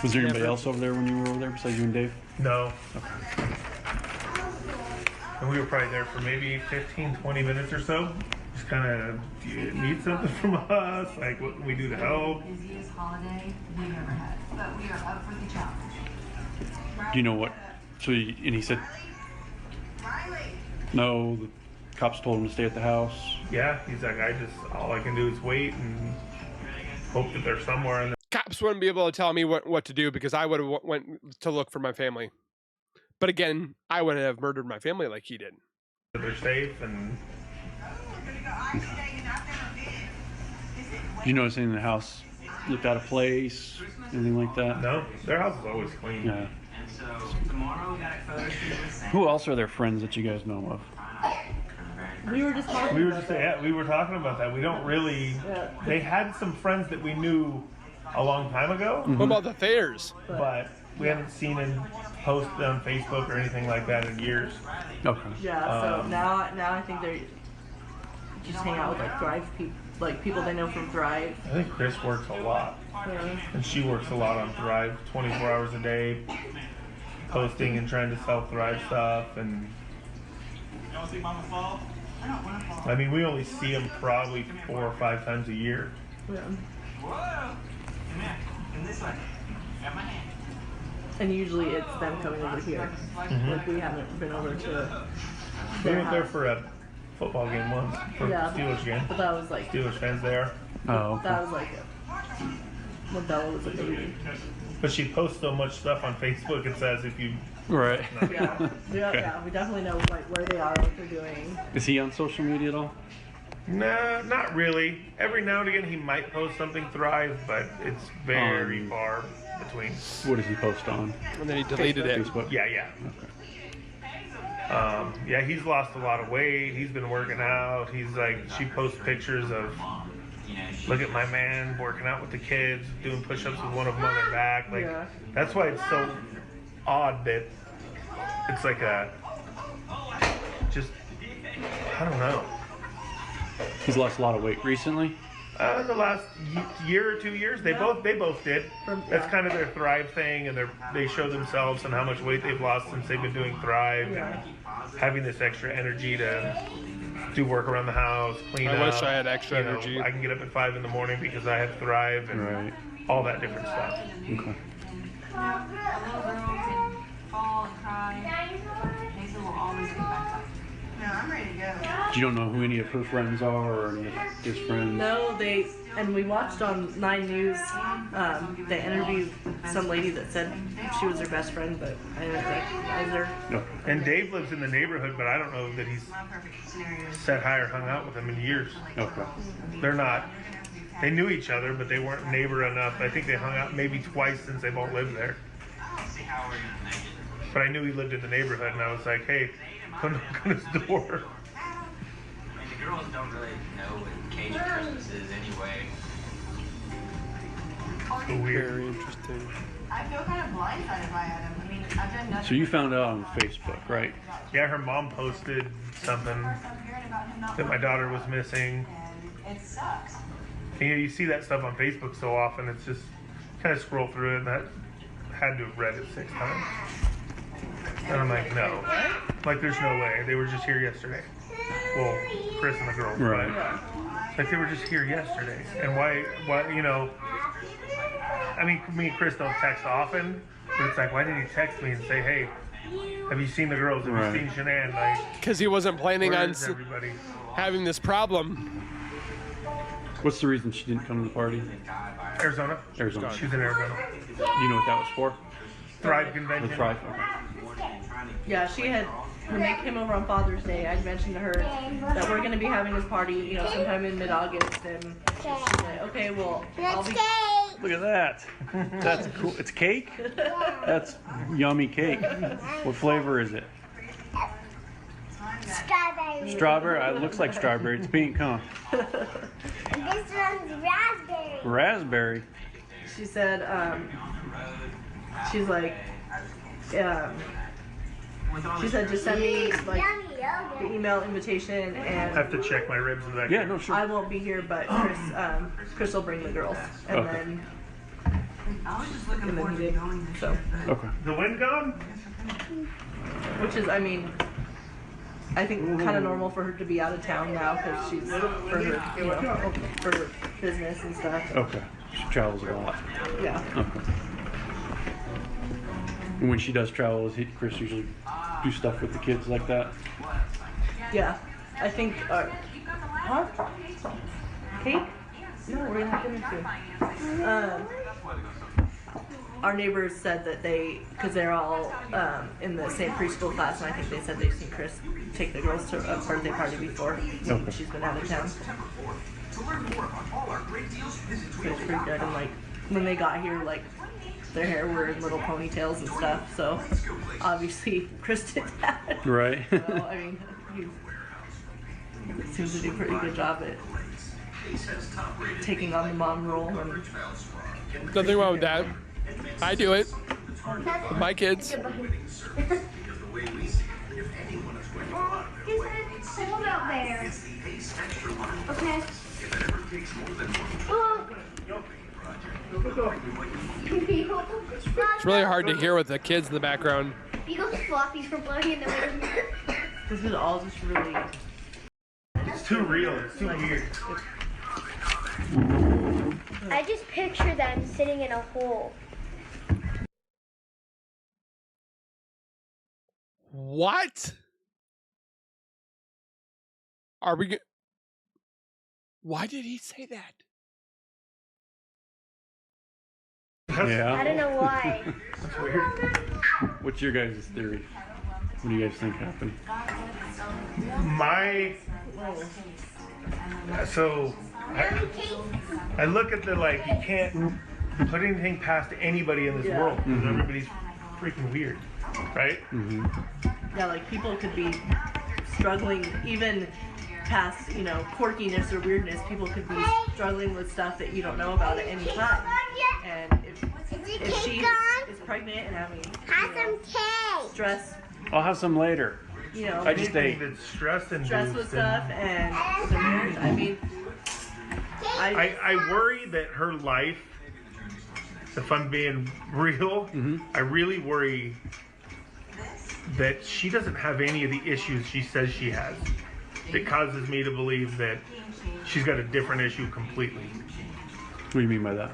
Was there anybody else over there when you were over there besides you and Dave? No. And we were probably there for maybe 15, 20 minutes or so. Just kind of, do you need something from us? Like, what can we do to help? Busiest holiday we've ever had, but we are up for the challenge. Do you know what? So and he said no. The cops told him to stay at the house. Yeah, he's like, all I can do is wait and hope that they're somewhere in Cops wouldn't be able to tell me what to do because I would have went to look for my family. But again, I wouldn't have murdered my family like he did. that they're safe. And Do you notice anything in the house looked out of place? Anything like that? no, their house is always clean. Yeah. And so tomorrow we got a photo shoot with Sam. Who else are their friends that you guys know of? We were just talking We were about just that. yeah, we were talking about that. We don't really. Yeah. They had some friends that we knew a long time ago, What about the Thayers? but we haven't seen him post on Facebook or anything like that in years. Okay. Yeah, so now I think they're just hang out with like Thrive people, like people they know from Thrive. I think Chris works a lot, and she works a lot on Thrive, 24 hours a day, posting and trying to sell Thrive stuff. And I mean, we only see him probably 4 or 5 times a year. Yeah. Whoa! Come here. In this way. Grab my hand. And usually it's them coming over here. Like we haven't been over to We their went there house. for a football game once, for Yeah. Steelers game. But that was like Steelers fans there. Oh, okay. that was like when Bella was a baby. But she posts so much stuff on Facebook, it's as if you. Right. Yeah. Yeah, we definitely know like where they are, what they're doing. Is he on social media at all? Nah, not really. Every now and again he might post something Thrive, but it's very between. What does he post on? And then he deleted it. Facebook? Yeah, yeah. Yeah, he's lost a lot of weight. He's been working out. He's like, she posts pictures of, look at my man working out with the kids, doing push-ups with one of them on their back. Like, Yeah. that's why it's so odd that it's like a, just, I don't know. He's lost a lot of weight recently. The last year or 2 years, they both did. That's kind of their Thrive thing, and they show themselves and how much weight they've lost since they've been doing Thrive, and having this extra energy to do work around the house, clean up. I wish I had extra energy. I can get up at 5 in the morning because I have Thrive and all that different stuff. Okay. A little girl can fall and cry. Hazel will always get back up. No, I'm ready to go. You don't know who any of her friends are or any of his friends? No, and we watched on 9 News, they interviewed some lady that said she was her best friend, but I didn't recognize her. No. And Dave lives in the neighborhood, but I don't know that he's sat high or hung out with them in years. Okay. They're not. They knew each other, but they weren't neighbor enough. I think they hung out maybe twice since they both lived there. But I knew he lived in the neighborhood, and I was like, hey, go knock on his door. And the girls don't really know what Cajun Christmas is anyway. So weird. Very interesting. I feel kind of blindsided by Adam. I mean, I've done nothing. So you found out on Facebook, right? Yeah, her mom posted something that my daughter was missing. It sucks. And you see that stuff on Facebook so often, it's just kind of scroll through it, and I had to have read it 6 times. And I'm like, no. Like, there's no way. They were just here yesterday. Well, Chris and the girls. Right. Like, they were just here yesterday. And why, you know, I mean, me and Chris don't text often, but it's like, why didn't he text me and say, hey, have you seen the girls? Have you seen Shanann? Like, Because he wasn't planning where on is everybody? having this problem. What's the reason she didn't come to the party? Arizona. Arizona. She's in Arizona. Do you know what that was for? Thrive The convention. Thrive? Okay. Yeah, she had, when they came over on Father's Day, I mentioned to her that we're going to be having this party, you know, sometime in mid-August, and she's like, okay, well, I'll be... Look at that. That's cool. It's cake? That's yummy cake. What flavor is it? Strawberry. Strawberry? It looks like strawberry. It's pink, huh? And this one's raspberry. Raspberry. She said, she's like, she said, just send me, like, Yummy the yogurt. email invitation, I and have to check my ribs in the back. Yeah, no, sure. I won't be here, but Chris will bring the girls, and Okay. then, I was just looking and then forward he to did, going this so, year. Okay. The wind gone? which is, I mean, I think kind of normal for her to be out of town now, because she's, for her, you know, for her business and stuff, Okay. She travels a lot. yeah. Okay. And when she does travel, does Chris usually do stuff with the kids like that? Yeah, I think, huh? Cake? No, we're gonna have dinner too. Our neighbors said that because they're all in the same preschool class, and I think they said they've seen Chris take the girls to a birthday party before when Okay. she's been out of town. So it's pretty good, and like, when they got here, like, their hair were in little ponytails and stuff, so obviously Chris did that. Right. So, I mean, he seems to do a pretty good job at taking on the mom role. And Nothing wrong with that. I do it with my kids. It's cold out there. Okay. It's really hard to hear with the kids in the background. Beagle's floppies were blowing in the wind. this is all just really, It's too real. It's too weird. I just picture them sitting in a hole. What? Are we? Why did he say that? Yeah. I don't know why. That's weird. What's your guys' theory? What do you guys think happened? So I look at the, like, you can't put anything past anybody in this Yeah. world, because everybody's freaking weird, right? Yeah, like people could be struggling even past, you know, quirkiness or weirdness. People could be struggling with stuff that you don't know about at any time. And if she is pregnant and having Have some cake. stress, I'll have some later. you know, I just ate. Anything that's stress-induced. stress with stuff and the marriage, I mean, I worry that her life, if I'm being real, I really worry that she doesn't have any of the issues she says she has. That causes me to believe that she's got a different issue completely. What do you mean by that?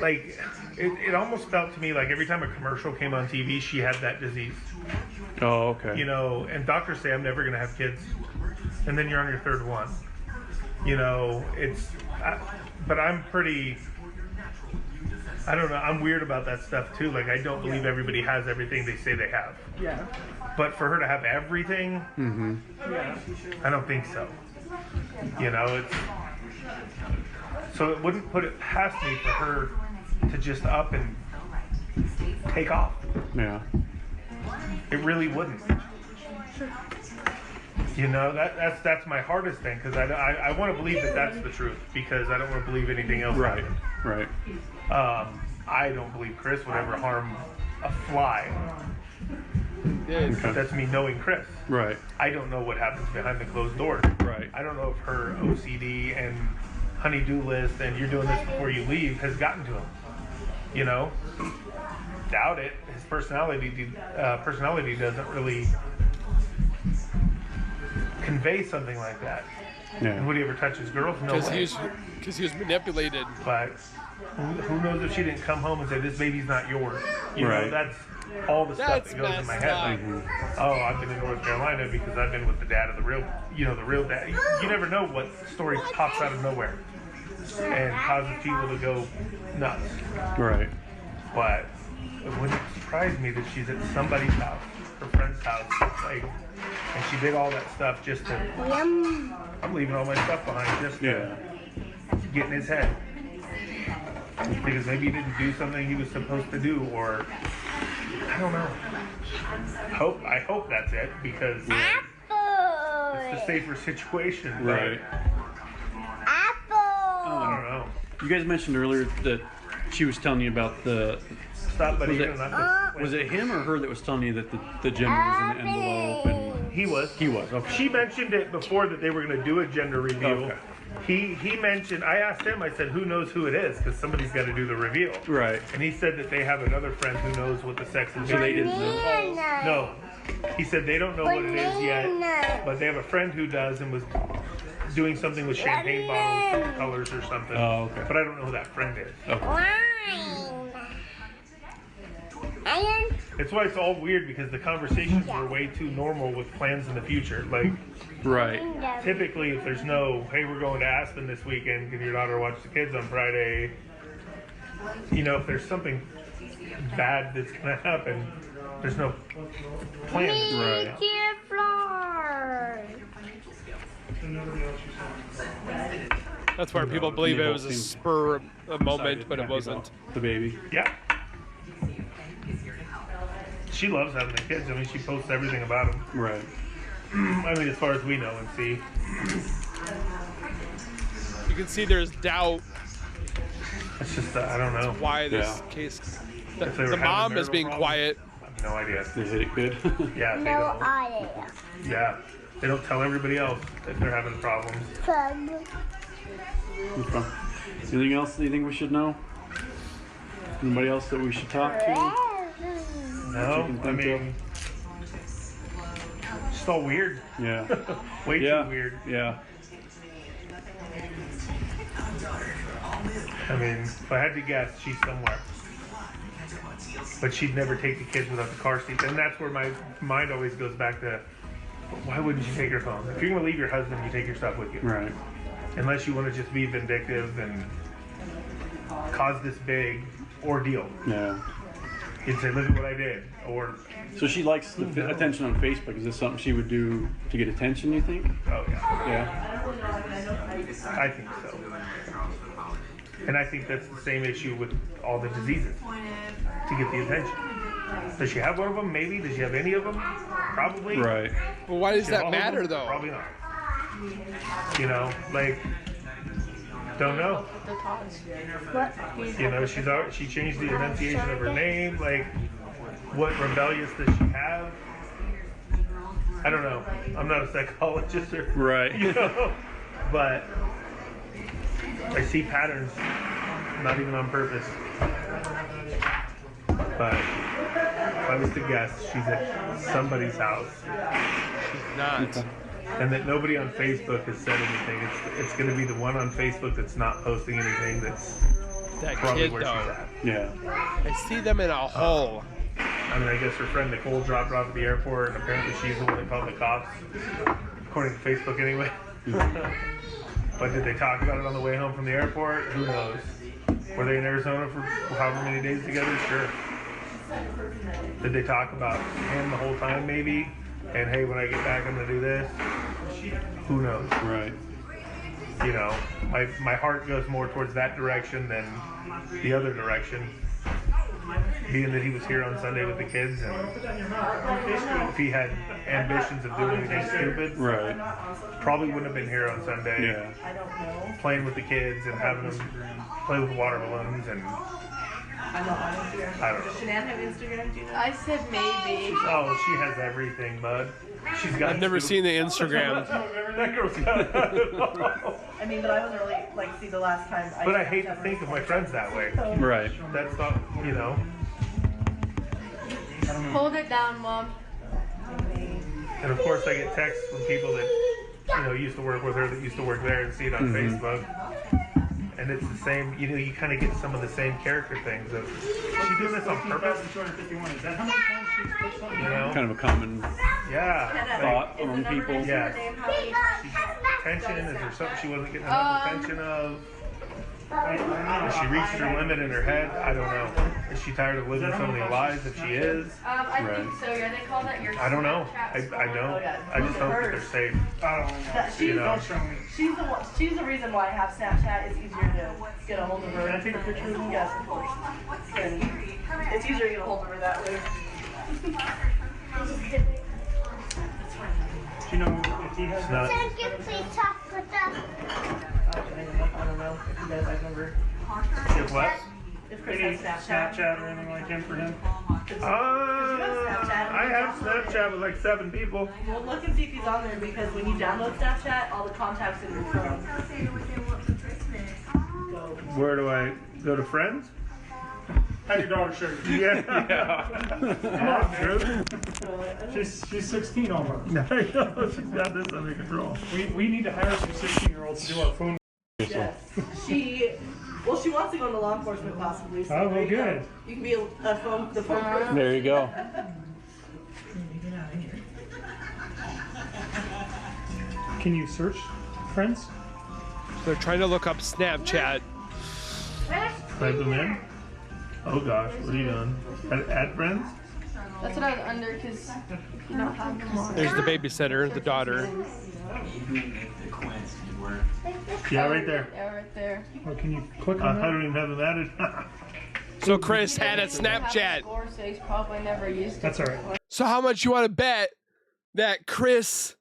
Like, it almost felt to me like every time a commercial came on TV, she had that disease. Oh, okay. You know, and doctors say I'm never going to have kids. And then you're on your third one. You know, but I'm pretty, I don't know, I'm weird about that stuff too. Like, I don't believe everybody has everything they say they have. yeah. But for her to have everything, Yeah. I don't think so. You know, so it wouldn't put it past me for her to just up and take off. Yeah. It really wouldn't. You know, that's my hardest thing, because I want to believe that that's the truth, because I don't want to believe anything else. Right. happened. Right. I don't believe Chris would ever harm a fly. Yeah, Okay. That's me knowing Chris. Right. I don't know what happens behind the closed doors. Right. I don't know if her OCD and honey-do list and you're doing this before you leave has gotten to him. You know? Doubt it. His personality doesn't really convey something like that. Yeah. And would he ever touch his girls? No way. Because he was manipulated. But who knows if she didn't come home and say, this baby's not yours. You Right. know, that's all the stuff That's that goes in my messed head. up. Like, oh, I've been in North Carolina because I've been with the dad of the real dad. You never know what story pops out of nowhere and causes people to go nuts. Right. But it wouldn't surprise me that she's at somebody's house, her friend's house, like, and she did all that stuff just to, I'm leaving all my stuff behind just to Yeah. get in his head. Because maybe he didn't do something he was supposed to do, or I don't know. I hope that's it, because it's a safer situation. but Right. I don't know. You guys mentioned earlier that she was telling you about the. Stop, buddy. Was You're it- not Was it him or her that was telling you that the gender was in the envelope? And He was. he was. Okay. She mentioned it before that they were going to do a gender reveal. Okay. He mentioned, I asked him, I said, who knows who it is? Because somebody's got to do the reveal. Right. And he said that they have another friend who knows what the sex is. So they didn't know. No. He said they don't know what it is yet, but they have a friend who does and was doing something with champagne bottles, different colors or something. Oh, okay. But I don't know who that friend is. Okay. It's why it's all weird, because the conversations were way too normal with plans in the future. Like, Right. typically if there's no, hey, we're going to Aspen this weekend, can your daughter watch the kids on Friday? You know, if there's something bad that's going to happen, there's no plan. Right. That's where people believe it was a Seemed spur of a moment, Excited, but it happy wasn't. about the baby. Yeah. She loves having the kids. I mean, she posts everything about them. Right. I mean, as far as we know and see. You can see there's doubt It's just, I don't know. why this Yeah. case. If they were The having mom is marital being problems, quiet. I have no idea. They hit it good. Yeah, they don't. Yeah, they don't tell everybody else if they're having problems. Okay. Anything else that you think we should know? Anybody else that we should talk to? No, can I think mean, it's all weird. Yeah. Way Yeah. too weird. Yeah. I mean, if I had to guess, she's somewhere. But she'd never take the kids without the car seat. And that's where my mind always goes back to, why wouldn't you take your phone? If you're going to leave your husband, you take your stuff with you. Right. Unless you want to just be vindictive and cause this big ordeal. Yeah. You'd say, look at what I did. Or, So she likes the attention on Facebook. Is this something she would do to get attention, you think? oh yeah, Yeah. I think so. And I think that's the same issue with all the diseases, to get the attention. Does she have one of them? Maybe. Does she have any of them? Probably. Right. But why does Does she have that all of matter, them? though? Probably not. You know, like, don't know. You know, she changed the enunciation of her name. Like, what rebellious does she have? I don't know. I'm not a psychologist or Right. you know, but I see patterns, not even on purpose. But if I was to guess, she's at somebody's house, Not. and that nobody on Facebook has said anything. It's going to be the one on Facebook that's not posting anything. That's That probably kid, where she's though. at. Yeah. I see them in a hole. I mean, I guess her friend Nicole dropped her off at the airport, and apparently she's the one that called the cops, according to Facebook anyway. But did they talk about it on the way home from the airport? Who knows? Were they in Arizona for however many days together? Sure. Did they talk about him the whole time, maybe? And hey, when I get back, I'm gonna do this. Who knows? Right. You know, my heart goes more towards that direction than the other direction. Being that he was here on Sunday with the kids, and if he had ambitions of doing anything stupid, Right. probably wouldn't have been here on Sunday. Yeah. Playing with the kids and having them play with water balloons, and I'm not on Instagram. I don't know. Does Shanann have Instagram? Do you know? I said maybe. Oh, she has everything, bud. She's got. I've never seen the Instagram. That girl's got it all. I mean, but I wasn't really, like, see, the last time But I hate to think of my friends that way. Right. That's not, you know. Hold it down, Mom. And of course, I get texts from people that, you know, used to work with her, that used to work there, and see it on Facebook. And it's the same, you know, you kind of get some of the same character things of, is she doing this on purpose? Is that how many times she's put something? You know? Kind of a common Yeah. thought Is among the number people. next to Yeah. her name how many times? Attention? Is there something she wasn't getting enough attention of? Has she reached her limit in her head? I don't know. Is she tired of living so many lies if she is? I Right. think so. Yeah, they call that your. I don't know. Snapchat I don't. I just hope that they're safe. That she's, You know. she's the one. She's the reason why I have Snapchat. It's easier to get a hold of her. Can I take a picture of them? Yes, of course. And it's easier to get a hold of her that way. Do you know if he has It's not. Thank you, please talk with us. I don't know if you guys have number. If what? If Chris any has Snapchat. Snapchat or anything like him for him? I have Snapchat with like 7 people. Well, look and see if he's on there, because when you download Snapchat, all the contacts in your phone go. Where do I go to friends? How'd your daughter show you? Yeah. True. She's 16 almost. I know, she's got this under control. We need to hire some 16-year-olds to do our phone. Yes. She wants to go into law enforcement possibly. So Oh, there you go. good. You can be the phone person. There you go. Can you search friends? They're trying to look up Snapchat. Type them in. Oh gosh, what are you doing? At friends? That's what I was under because you don't have them on. There's the babysitter, the daughter. Yeah, right there. Yeah, right there. Or can you click I on that? don't even have them added. So Chris had a He doesn't have a Snapchat. score, so he's probably never used it. That's all right. So how much you want to bet that Chris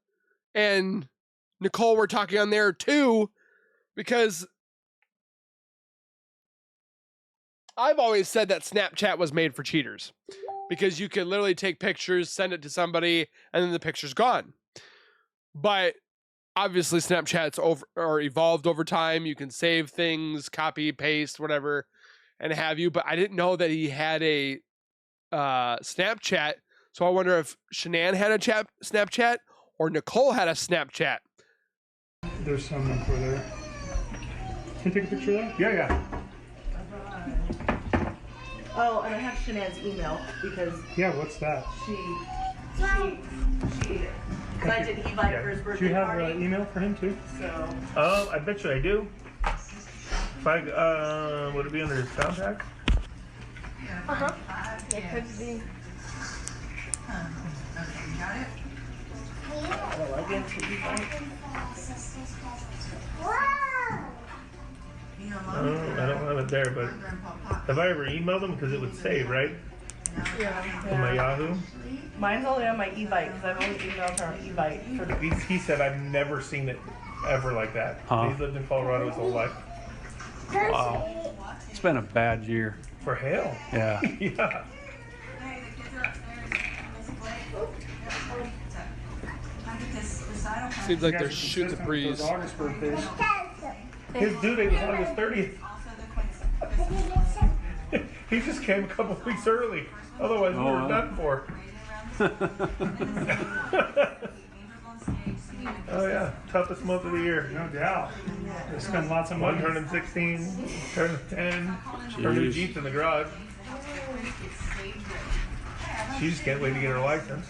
and Nicole were talking on there too? Because I've always said that Snapchat was made for cheaters, because you can literally take pictures, send it to somebody, and then the picture's gone. But obviously Snapchat's evolved over time. You can save things, copy, paste, whatever, and have you. But I didn't know that he had a Snapchat. So I wonder if Shanann had a Snapchat or Nicole had a Snapchat. There's some info there. Can you take a picture of that? Yeah. Oh, and I have Shanann's email because Yeah, what's that? because I did e-bike for his Do birthday you have party. an email for him too? So Oh, I bet you I do. If I, would it be under his contacts? It could be. I don't log into e-bike. Wow. I don't wasn't there, but have I ever emailed them? Because it would save, right? Yeah. On my Yahoo. Mine's only on my e-bike because I've always emailed her on e-bike. He said I've never seen it ever like that. Huh. He's lived in Colorado his whole life. Wow. It's been a bad year. For hail. Yeah. Yeah. Seems like they're shooting the breeze. August birthdays. His due date was August 30th. He just came a couple weeks early. Otherwise, we Oh, were wow. done for. Oh yeah, toughest month of the year. No doubt. They spend lots of money. One turning 16, turning 10, her new Jeez. Jeep's in the garage. She just can't wait to get her license.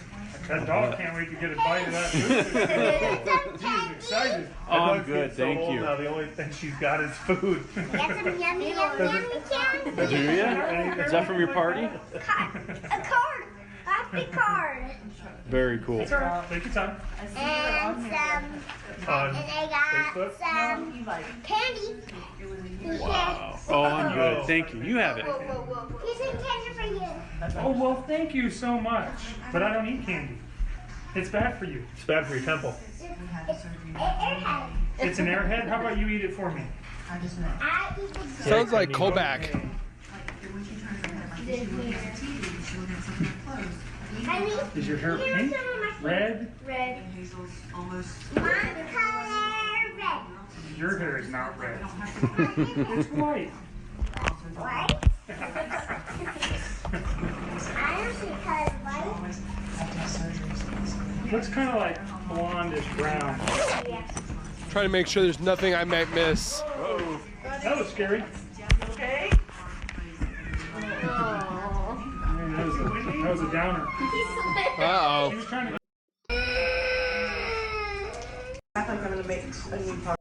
That dog can't wait to get a bite of that food. He's excited. Oh, I'm Dog's good, getting so thank old you. Now the only thing she's got is food. Get some yummy, yummy, yummy candy. Do ya? Is that from your party? A card. Happy card. Very cool. Take your time. And some. On And I got Facebook? some candy. Wow. Oh, I'm good. Thank you. You have it. Here's some candy for you. Oh, well, thank you so much. But I don't eat candy. It's bad for you. It's bad for your temple. Airhead. It's an airhead. How about you eat it for me? I eat the Sounds like Kobach. Is your hair pink? Red? red. My color red. Your hair is not red. It's white. What? I don't see color white. Looks kind of like blondish brown. Trying to make sure there's nothing I might miss. Whoa. That was scary. Okay. Man, that was a downer. Uh-oh. He was trying to. I think I'm gonna make a new part.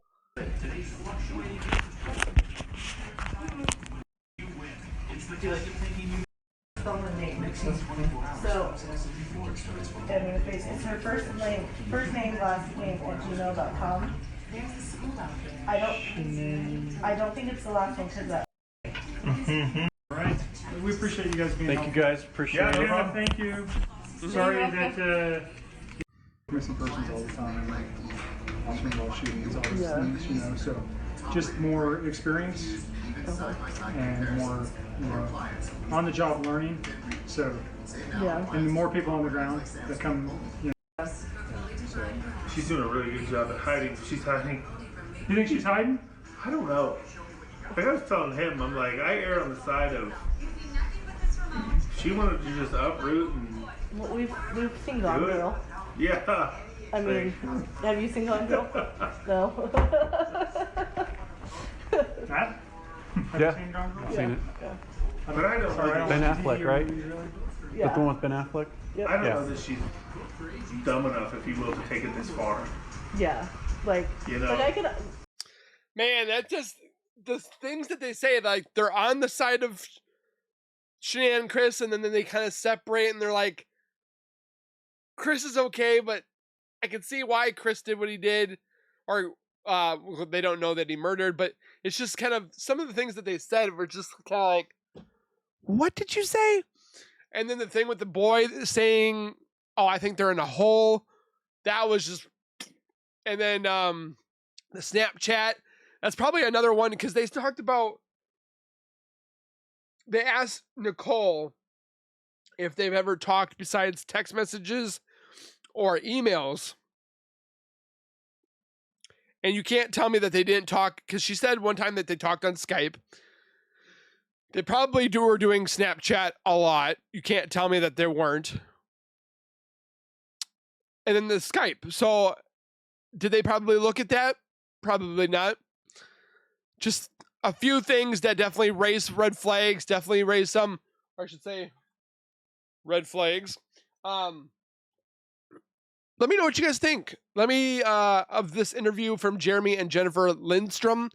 Someone named it. So, it's her first name, last name at gmail.com. I don't think it's the last one because that. All right. We appreciate you guys being Thank you guys. Appreciate it. Yeah, thank you. Sorry that missing persons all the time, like all shootings, all these things, you know. So just more experience and more, you know, on the job learning. So Yeah. and the more people on the ground that come, you know. She's doing a really good job at hiding. She's hiding. You think she's hiding? I don't know. Like I was telling him, I'm like, I err on the side of she wanted to just uproot and Well, we've seen Gone do it. Girl. Yeah. I mean, have you seen Gone Girl? No. Matt? Have Yeah. you seen Gone Girl? I've seen it. But I don't Sorry, I know. don't Ben watch Affleck, TV right? movies, really. The one with Ben Affleck? Yep. I don't Yeah. know that she's dumb enough, if you will, to take it this far. Yeah. Like, You know. like I could. Man, that just the things that they say, like they're on the side of Shanann and Chris, and then they kind of separate, and they're like, Chris is okay, but I can see why Chris did what he did, or they don't know that he murdered, but it's just kind of some of the things that they said were just kind of like, what did you say? And then the thing with the boy saying, oh, I think they're in a hole, that was just, and then the Snapchat, that's probably another one, because they talked about, they asked Nicole if they've ever talked besides text messages or emails. And you can't tell me that they didn't talk, because she said one time that they talked on Skype. They probably were doing Snapchat a lot. You can't tell me that they weren't. And then the Skype. So did they probably look at that? Probably not. Just a few things that definitely raised red flags, definitely raised some, or I should say, red flags. Let me know what you guys think. Let me, of this interview from Jeremy and Jennifer Lindstrom,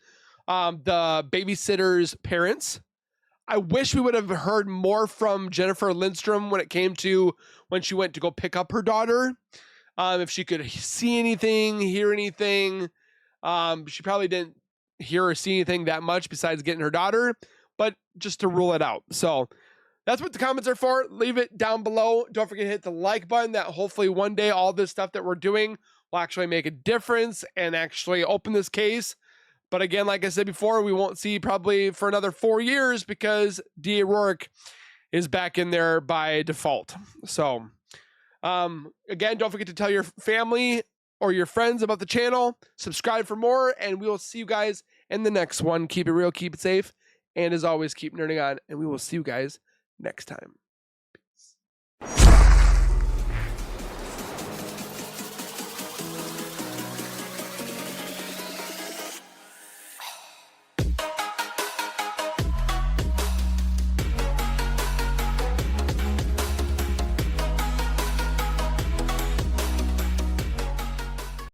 the babysitter's parents. I wish we would have heard more from Jennifer Lindstrom when it came to when she went to go pick up her daughter. If she could see anything, hear anything. She probably didn't hear or see anything that much besides getting her daughter, but just to rule it out. So that's what the comments are for. Leave it down below. Don't forget to hit the like button. That hopefully one day all this stuff that we're doing will actually make a difference and actually open this case. But again, like I said before, we won't see probably for another 4 years because DA Rourke is back in there by default. So again, don't forget to tell your family or your friends about the channel. Subscribe for more, and we will see you guys in the next one. Keep it real, keep it safe, and as always, keep nerding on, and we will see you guys next time.